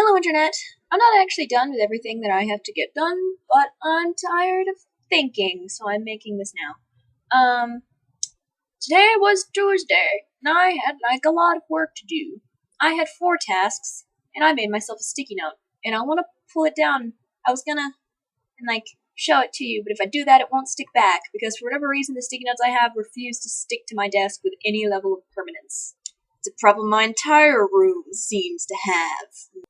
Hello, Internet. I'm not actually done with everything that I have to get done, but I'm tired of thinking, so I'm making this now. Today was Tuesday, and I had, a lot of work to do. I had 4 tasks, and I made myself a sticky note, and I want to pull it down. I was gonna, show it to you, but if I do that, it won't stick back, because for whatever reason, the sticky notes I have refuse to stick to my desk with any level of permanence. It's a problem my entire room seems to have.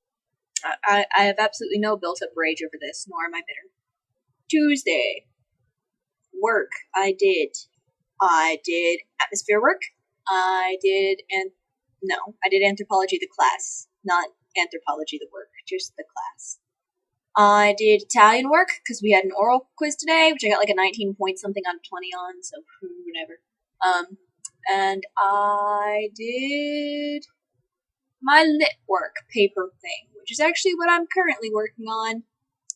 I have absolutely no built-up rage over this, nor am I bitter. Tuesday. Work. I did atmosphere work. I did anthropology the class, not anthropology the work, just the class. I did Italian work, because we had an oral quiz today, which I got a 19 point something out of 20 on, so whatever. And I did my lit work paper thing, which is actually what I'm currently working on.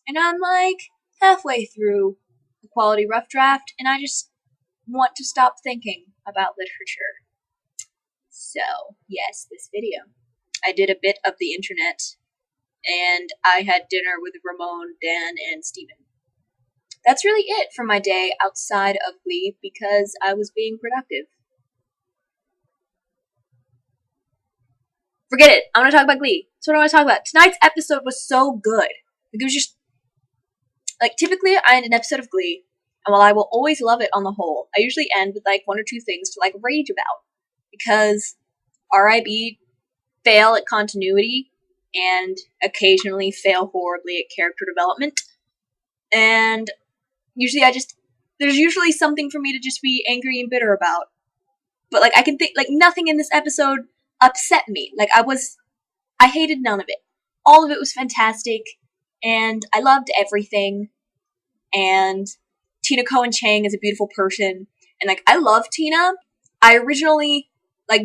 And I'm halfway through the quality rough draft, and I just want to stop thinking about literature. So, yes, this video. I did a bit of the internet, and I had dinner with Ramon, Dan, and Steven. That's really it for my day outside of Glee, because I was being productive. Forget it. I want to talk about Glee. So what do I want to talk about? Tonight's episode was so good. It was just typically I end an episode of Glee, and while I will always love it on the whole, I usually end with 1 or 2 things to rage about, because RIB fail at continuity and occasionally fail horribly at character development, and usually there's usually something for me to just be angry and bitter about. But I can think nothing in this episode upset me. I hated none of it. All of it was fantastic, and I loved everything, and Tina Cohen Chang is a beautiful person, and I love Tina. I originally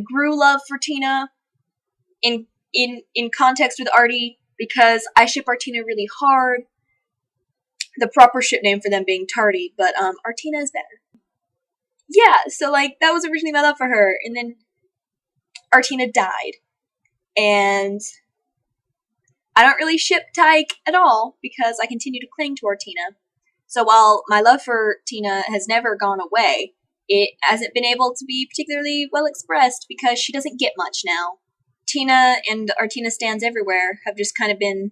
grew love for Tina in context with Artie, because I ship Artina really hard. The proper ship name for them being Tardy, but Artina is better. Yeah, so that was originally my love for her, and then Artina died, and I don't really ship Tyke at all, because I continue to cling to Artina. So while my love for Tina has never gone away, it hasn't been able to be particularly well expressed, because she doesn't get much now. Tina and Artina stans everywhere have just kind of been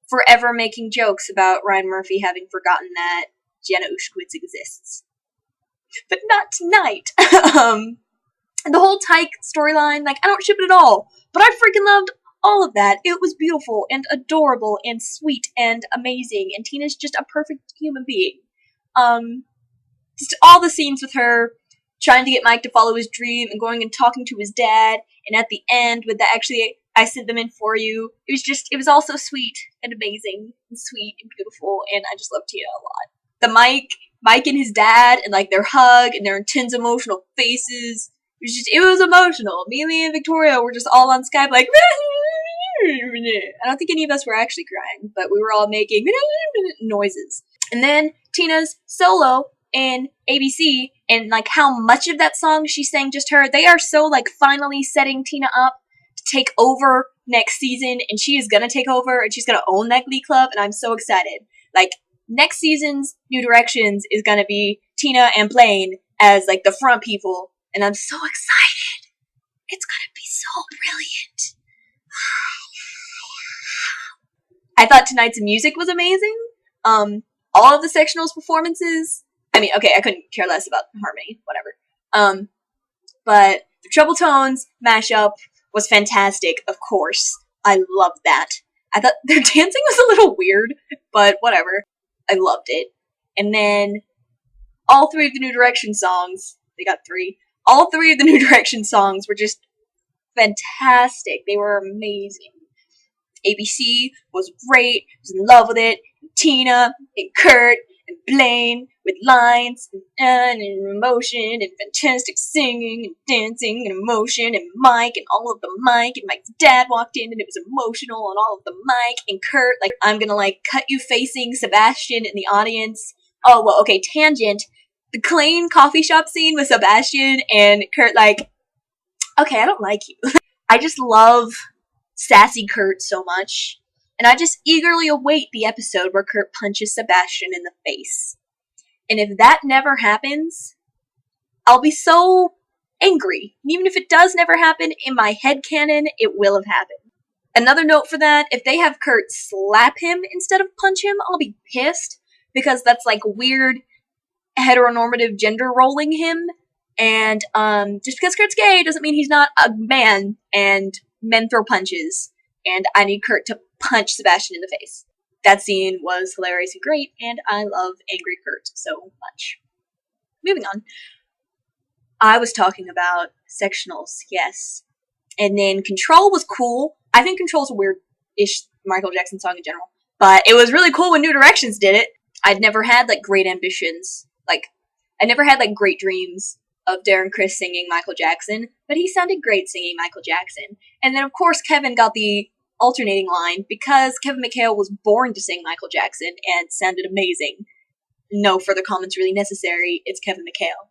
forever making jokes about Ryan Murphy having forgotten that Jenna Ushkowitz exists. But not tonight. The whole Tyke storyline, I don't ship it at all, but I freaking loved all of that. It was beautiful and adorable and sweet and amazing, and Tina's just a perfect human being. Just all the scenes with her trying to get Mike to follow his dream and going and talking to his dad, and at the end with the actually I sent them in for you. It was all so sweet and amazing and sweet and beautiful, and I just loved Tina a lot. The Mike and his dad, and their hug and their intense emotional faces. It was emotional. Me and Victoria were just all on Skype I don't think any of us were actually crying, but we were all making noises. And then Tina's solo in ABC, and how much of that song she sang just her, they are so finally setting Tina up to take over next season, and she is gonna take over, and she's gonna own that Glee Club, and I'm so excited. Next season's New Directions is gonna be Tina and Blaine as the front people, and I'm so excited. It's gonna be so brilliant. I thought tonight's music was amazing. All of the sectionals' performances. I couldn't care less about harmony, whatever. But the Trouble Tones mashup was fantastic, of course. I loved that. I thought their dancing was a little weird, but whatever. I loved it. And then all 3 of the New Direction songs, they got 3. All 3 of the New Direction songs were just fantastic. They were amazing. ABC was great. I was in love with it. Tina and Kurt and Blaine with lines and emotion and fantastic singing and dancing and emotion, and Mike and all of the Mike, and Mike's dad walked in and it was emotional, and all of the Mike and Kurt. I'm gonna cut you facing Sebastian in the audience. Oh, well, okay, tangent. The Klein coffee shop scene with Sebastian and Kurt, okay, I don't like you. I just love sassy Kurt so much. And I just eagerly await the episode where Kurt punches Sebastian in the face. And if that never happens, I'll be so angry. And even if it does never happen, in my headcanon, it will have happened. Another note for that, if they have Kurt slap him instead of punch him, I'll be pissed. Because that's like weird heteronormative gender rolling him. And just because Kurt's gay doesn't mean he's not a man. And men throw punches. And I need Kurt to punch Sebastian in the face. That scene was hilarious and great, and I love Angry Kurt so much. Moving on. I was talking about sectionals, yes. And then Control was cool. I think Control's a weird-ish Michael Jackson song in general. But it was really cool when New Directions did it. I'd never had, great ambitions. I never had, great dreams of Darren Criss singing Michael Jackson. But he sounded great singing Michael Jackson. And then, of course, Kevin got the alternating line because Kevin McHale was born to sing Michael Jackson and sounded amazing. No further comments really necessary. It's Kevin McHale.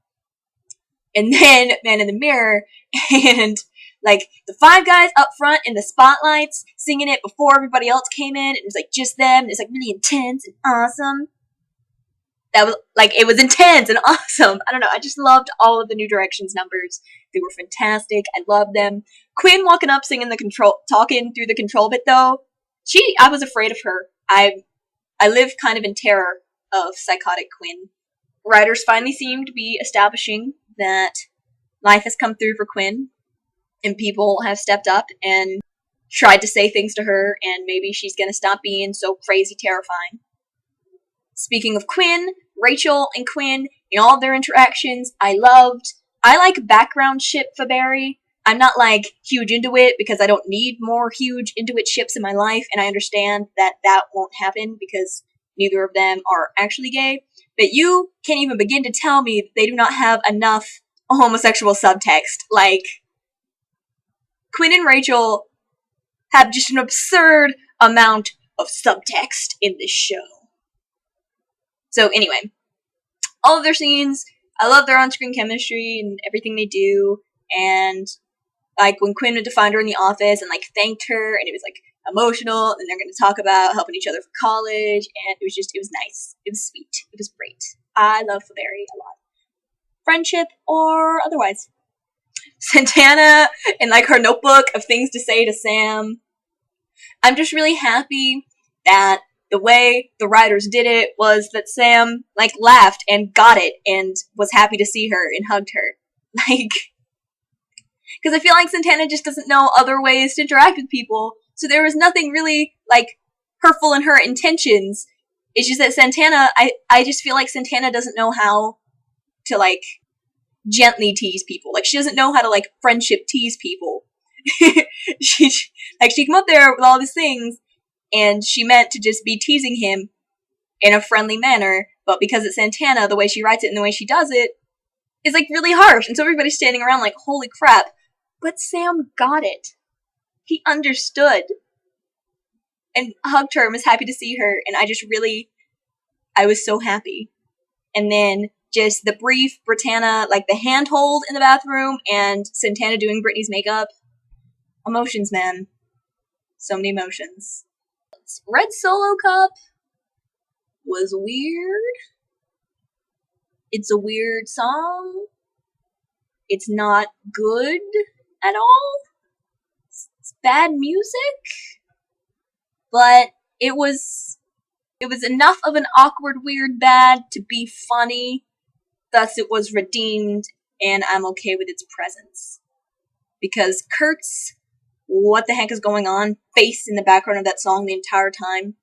And then Man in the Mirror and the five guys up front in the spotlights singing it before everybody else came in. It was just them. And it's really intense and awesome. That was it was intense and awesome. I don't know. I just loved all of the New Directions numbers. They were fantastic. I loved them. Quinn walking up, singing talking through the Control bit though. I was afraid of her. I live kind of in terror of psychotic Quinn. Writers finally seem to be establishing that life has come through for Quinn, and people have stepped up and tried to say things to her, and maybe she's gonna stop being so crazy terrifying. Speaking of Quinn, Rachel and Quinn, in all of their interactions, I like background ship for Barry. I'm not huge into it because I don't need more huge into it ships in my life, and I understand that won't happen because neither of them are actually gay. But you can't even begin to tell me that they do not have enough homosexual subtext. Quinn and Rachel have just an absurd amount of subtext in this show. So anyway, all of their scenes, I love their on-screen chemistry and everything they do, and when Quinn went to find her in the office and thanked her, and it was emotional, and they're going to talk about helping each other for college, and it was nice. It was sweet. It was great. I love Barry a lot. Friendship or otherwise. Santana and her notebook of things to say to Sam. I'm just really happy that the way the writers did it was that Sam, laughed and got it and was happy to see her and hugged her. Because I feel Santana just doesn't know other ways to interact with people, so there was nothing really, hurtful in her intentions. It's just that Santana, I just feel Santana doesn't know how to, gently tease people. She doesn't know how to, friendship tease people. she come up there with all these things, and she meant to just be teasing him in a friendly manner, but because it's Santana, the way she writes it and the way she does it is, really harsh, and so everybody's standing around holy crap. But Sam got it. He understood. And hugged her and was happy to see her, and I was so happy. And then just the brief Britannia, the handhold in the bathroom, and Santana doing Britney's makeup. Emotions, man. So many emotions. Red Solo Cup was weird. It's a weird song. It's not good at all. It's bad music. But it was enough of an awkward, weird bad to be funny. Thus it was redeemed, and I'm okay with its presence. Because Kurt's what the heck is going on face in the background of that song the entire time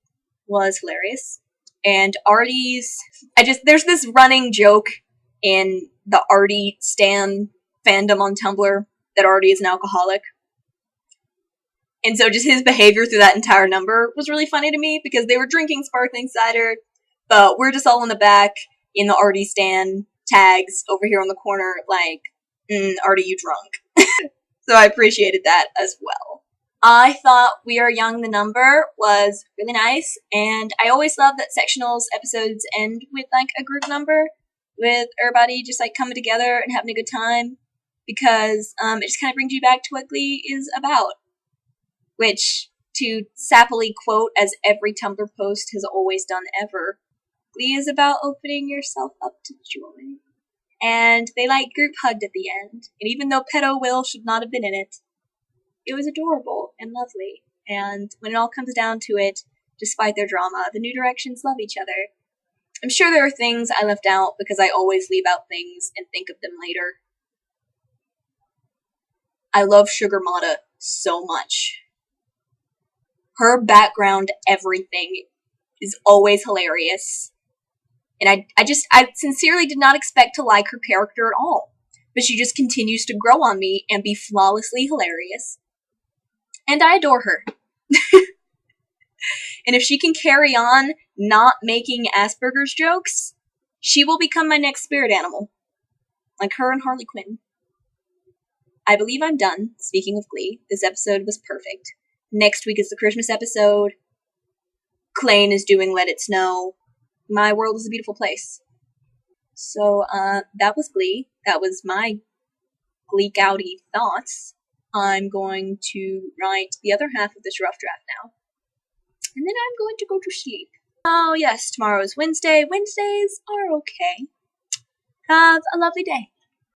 was hilarious. And Artie's, there's this running joke in the Artie stan fandom on Tumblr that Artie is an alcoholic. And so just his behavior through that entire number was really funny to me because they were drinking sparkling cider, but we're just all in the back in the Artie stan tags over here on the corner Artie, you drunk. So I appreciated that as well. I thought We Are Young the number was really nice, and I always love that sectionals episodes end with a group number, with everybody just coming together and having a good time, because it just kind of brings you back to what Glee is about. which, to sappily quote as every Tumblr post has always done ever, Glee is about opening yourself up to joy. And they group hugged at the end, and even though Pedo Will should not have been in it, it was adorable and lovely. And when it all comes down to it, despite their drama, the New Directions love each other. I'm sure there are things I left out because I always leave out things and think of them later. I love Sugar Mata so much. Her background, everything, is always hilarious. And I sincerely did not expect to like her character at all. But she just continues to grow on me and be flawlessly hilarious. And I adore her. And if she can carry on not making Asperger's jokes, she will become my next spirit animal. Like her and Harley Quinn. I believe I'm done. Speaking of Glee, this episode was perfect. Next week is the Christmas episode. Blaine is doing Let It Snow. My world is a beautiful place. So, that was Glee. That was my Gleek-outy thoughts. I'm going to write the other half of this rough draft now. And then I'm going to go to sleep. Oh yes, tomorrow is Wednesday. Wednesdays are okay. Have a lovely day.